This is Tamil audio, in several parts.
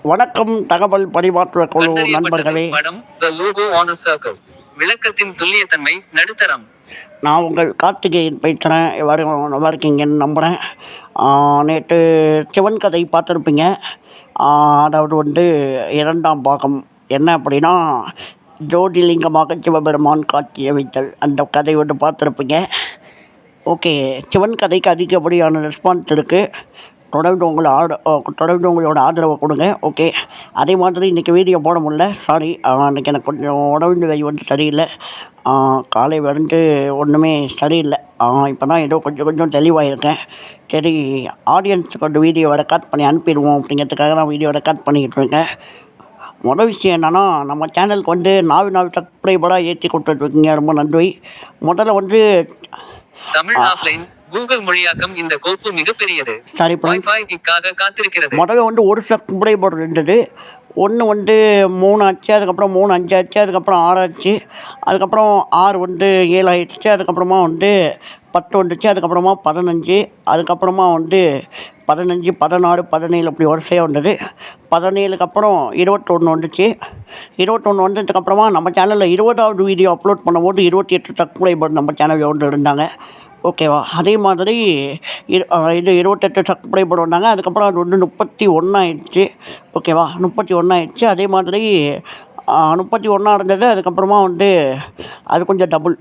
வணக்கம் தகவல் பரிமாற்ற குழு கண்டறியப்பட்டது. நண்பர்களே. படம் The Logo on a Circle. விளக்கத்தின் துல்லியத்தன்மை நடுத்தரம். நான் உங்கள் கார்த்திகேயன் பேசுகிறேன். எல்லாரும் நல்லா இருக்கீங்கன்னு நம்புகிறேன். நேற்று சிவன் கதை பார்த்துருப்பீங்க. அதாவது வந்து 2ஆம் பாகம் என்ன அப்படின்னா, ஜோதிலிங்கமாக சிவபெருமான் காட்சியளித்தல் அந்த கதை வந்து பார்த்துருப்பீங்க. ஓகே, சிவன் கதைக்கு அதிகப்படியான ரெஸ்பான்ஸ் இருக்குது. தொடர்ந்து உங்களோட ஆதரவை கொடுங்க. ஓகே, அதே மாதிரி இன்றைக்கி வீடியோ போட முடியல, சாரி. இன்றைக்கி எனக்கு கொஞ்சம் உடல்நிலை வந்து சரியில்லை. காலை வந்து ஒன்றுமே சரியில்லை. இப்போ தான் ஏதோ கொஞ்சம் தெளிவாகிருக்கேன். சரி, ஆடியன்ஸுக்கு வந்து வீடியோவை ரெக்கார்ட் பண்ணி அனுப்பிடுவோம் அப்படிங்கிறதுக்காக நான் வீடியோ ரெக்கார்ட் பண்ணிக்கிட்டு இருக்கேன். முதல் விஷயம் என்னென்னா, நம்ம சேனலுக்கு வந்து 4 சப்ஸ்கிரைபராக ஏற்றி கொடுத்துட்ருக்கீங்க, ரொம்ப நன்றி. முதல்ல வந்து தமிழ் ஆஃப்லைன் கூகுள் மொழியாக்கம். இந்த கோப்பு மிகப்பெரியது. சரி, வைஃபைக்காக காத்திருக்கிறது. முதல்ல வந்து 1 சப்ஸ்கிரைபர் இருந்தது. ஒன்று வந்து 3 ஆச்சு, அதுக்கப்புறம் 3 5 ஆச்சு, அதுக்கப்புறம் 6 ஆச்சு, அதுக்கப்புறம் 6 வந்து 7 ஆயிடுச்சு, அதுக்கப்புறமா வந்து 10 வந்துச்சு, அதுக்கப்புறமா 15, அதுக்கப்புறமா வந்து 15, 16, 17 அப்படி வரிசையாக வந்தது. 17க்கு அப்புறம் 21 வந்துச்சு. 21 வந்ததுக்கப்புறமா நம்ம சேனலில் 20வது வீடியோ அப்லோட் பண்ணும்போது 28 சப்ஸ்கிரைபர் நம்ம சேனலில் வந்து இருந்தாங்க. ஓகேவா? அதே மாதிரி இது 28 சப்ஸ்கிரைபர் வந்தாங்க. அதுக்கப்புறம் அது வந்து 31 ஆயிடுச்சு. ஓகேவா? 31 ஆயிடுச்சு. அதே மாதிரி 31 இருந்தது. அதுக்கப்புறமா வந்து அது கொஞ்சம் டபுள்,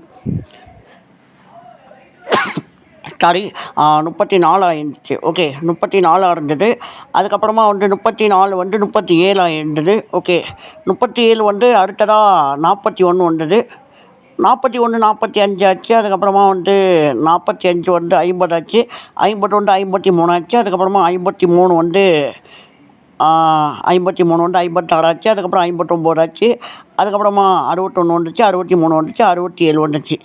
சாரி, 34 ஆயிடுச்சு. ஓகே, 34 இருந்தது. அதுக்கப்புறமா வந்து 34 வந்து 37 ஆயிருந்தது. ஓகே, 37 வந்து அடுத்ததாக 41 வந்தது. 41 45 ஆச்சு. அதுக்கப்புறமா வந்து 45 வந்து 50 ஆச்சு. 50 வந்து 53 ஆச்சு. அதுக்கப்புறமா 53 வந்து 53 வந்து 56 ஆச்சு. அதுக்கப்புறம் 59 ஆச்சு. அதுக்கப்புறமா 61 வந்துச்சு, 63 வந்துச்சு, 67 வந்துச்சு.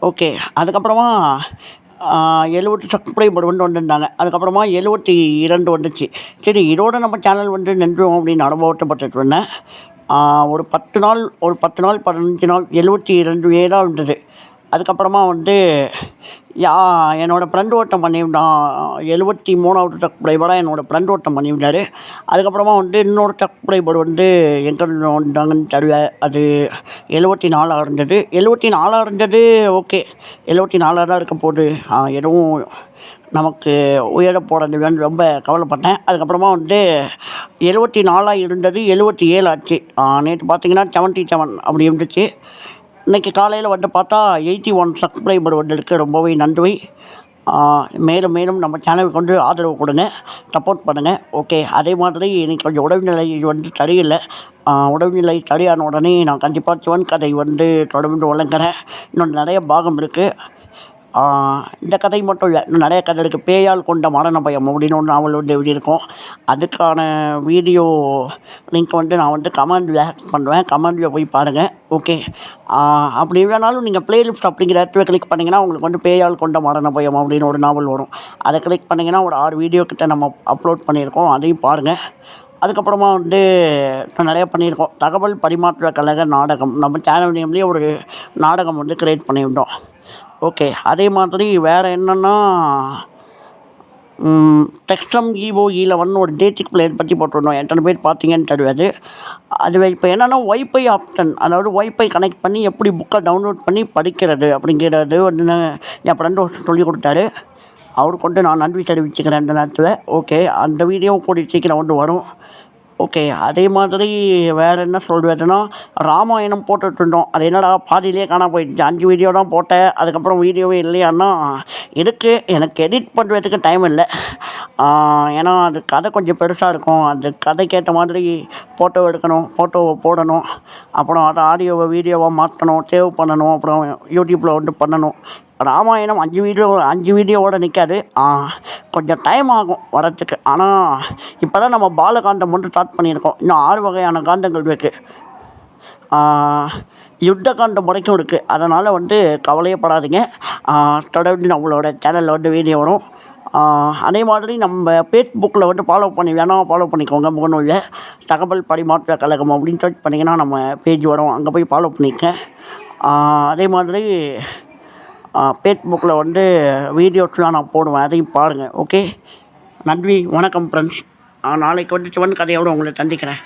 ஓகே, அதுக்கப்புறமா 70 சப்ஸ்கிரைபர் வந்து வந்திருந்தாங்க. அதுக்கப்புறமா 72 வந்துச்சு. சரி, இதோட நம்ம சேனல் வந்து நின்றுவோம் அப்படின்னு அனுபவத்தைப்பட்டுட்டு இருந்தேன். ஒரு 10 நாள் 15 நாள் 72 தான் இருந்தது. அதுக்கப்புறமா வந்து என்னோடய ஃப்ரெண்டு ஒருத்தன் பண்ணியிருந்தான். 73வது சப்ஸ்கிரைபராக என்னோடய ஃப்ரெண்டு ஒருத்தன் பண்ணியிருந்தார். அதுக்கப்புறமா வந்து இன்னொரு சப்ஸ்கிரைபர் வந்து எங்கே வந்தாங்கன்னு தெரியல. அது 74 இருந்தது. 74 இருந்தது. ஓகே, 74 தான் இருக்க போகுது. எதுவும் நமக்கு உயர போகிறதுன்னு ரொம்ப கவலைப்பட்டேன். அதுக்கப்புறமா வந்து 74 இருந்தது, 77 ஆச்சு. நேற்று பார்த்தீங்கன்னா 77 அப்படி இருந்துச்சு. இன்றைக்கி காலையில் வந்து பார்த்தா 81 சப்ஸ்கிரைபர் வந்துருக்கு. ரொம்பவே நன்றி. மேலும் மேலும் நம்ம சேனலுக்கு வந்து ஆதரவு கொடுங்க, சப்போர்ட் பண்ணுங்கள். ஓகே, அதே மாதிரி எனக்கு கொஞ்சம் உடல்நிலை வந்து சரியில்லை. உடல்நிலை சரியான உடனே நான் கண்டிப்பாக சிவன் கதை வந்து தொடர்ந்து வழங்குறேன். இன்னும் நிறைய பாகம் இருக்குது. இந்த கதை மட்டும் இல்லை, இன்னும் நிறைய கதை இருக்குது. பேயால் கொண்ட மரண பயம் அப்படின்னு ஒன்று நாவல் வந்து எழுதியிருக்கோம். அதுக்கான வீடியோ லிங்க் வந்து நான் வந்து கமெண்டில் பண்ணுவேன். கமெண்டில் போய் பாருங்கள். ஓகே, அப்படி இல்லைனாலும் நீங்கள் ப்ளேலிஸ்ட் அப்படிங்கிற இடத்துல கிளிக் பண்ணிங்கன்னா உங்களுக்கு வந்து பேயால் கொண்ட மரண பயம் அப்படின்னு ஒரு நாவல் வரும். அதை கிளிக் பண்ணிங்கன்னா ஒரு 6 வீடியோ கிட்ட நம்ம அப்லோட் பண்ணியிருக்கோம். அதையும் பாருங்கள். அதுக்கப்புறமா வந்து நிறையா பண்ணியிருக்கோம். தகவல் பரிமாற்ற கழக நாடகம், நம்ம சேனல் நேம்லேயே ஒரு நாடகம் வந்து கிரியேட் பண்ணியிருந்தோம். ஓகே, அதே மாதிரி வேறு என்னென்னா, டெக்ஸ்டம் ஈவோ E11 ஒரு டேட்டிக் பிளேயர் பற்றி போட்டிருந்தோம். எத்தனை பேர் பார்த்தீங்கன்னு தெரியாது. அது இப்போ என்னென்னா ஒய்ஃபை ஆப்ஷன், அதாவது ஒய்ஃபை கனெக்ட் பண்ணி எப்படி புக்கை டவுன்லோட் பண்ணி படிக்கிறது அப்படிங்கிறது வந்து என் ஃப்ரெண்டு சொல்லிக் கொடுத்தாரு. அவருக்கு வந்து நான் நன்றி தெரிவிச்சுக்கிறேன் இந்த நேரத்தில். ஓகே, அந்த வீடியோவும் கூடிய சீக்கிரம் வந்து வரும். ஓகே, அதே மாதிரி வேறு என்ன சொல்கிறதுன்னா, ராமாயணம் போட்டுட்ருந்தோம். அது என்னடா பாதியிலே காணாம போயிடுச்சு. 5 வீடியோ தான் போட்டேன். அதுக்கப்புறம் வீடியோவே இல்லையான்னா இருக்குது. எனக்கு எடிட் பண்ணுறதுக்கு டைம் இல்லை. ஏன்னா அது கதை கொஞ்சம் பெருசாக இருக்கும். அந்த கதைக்கேற்ற மாதிரி ஃபோட்டோ எடுக்கணும், ஃபோட்டோவை போடணும், அப்புறம் அதை ஆடியோவை வீடியோவாக மாற்றணும், சேவ் பண்ணணும், அப்புறம் யூடியூப்பில் வந்து பண்ணணும். ராமாயணம் 5 வீடியோவோடு நிற்காது. கொஞ்சம் டைம் ஆகும் வரத்துக்கு. ஆனால் இப்போ தான் நம்ம பாலகாண்டம் வந்து ஸ்டார்ட் பண்ணியிருக்கோம். இன்னும் 6 வகையான காண்டங்கள் இருக்குது. யுத்த காண்டம் வரைக்கும் இருக்குது. அதனால் வந்து கவலையப்படாதீங்க. தொடர்ந்து நம்மளோட சேனலில் வந்து வீடியோ வரும். அதே மாதிரி நம்ம ஃபேஸ்புக்கில் வந்து ஃபாலோ பண்ணிக்கோங்க. முகநூலில் தகவல் பரிமாற்ற கழகம் அப்படின்னு சர்ச் பண்ணிங்கன்னா நம்ம பேஜ் வரும். அங்கே போய் ஃபாலோ பண்ணிக்கங்க. அதே மாதிரி ஃபேஸ்புக்கில் வந்து வீடியோஸ்லாம் நான் போடுவேன். அதையும் பாருங்கள். ஓகே, நன்றி, வணக்கம் ஃப்ரெண்ட்ஸ். நாளைக்கு வந்து சிவன் கதையோடு உங்களை சந்திக்கிறேன்.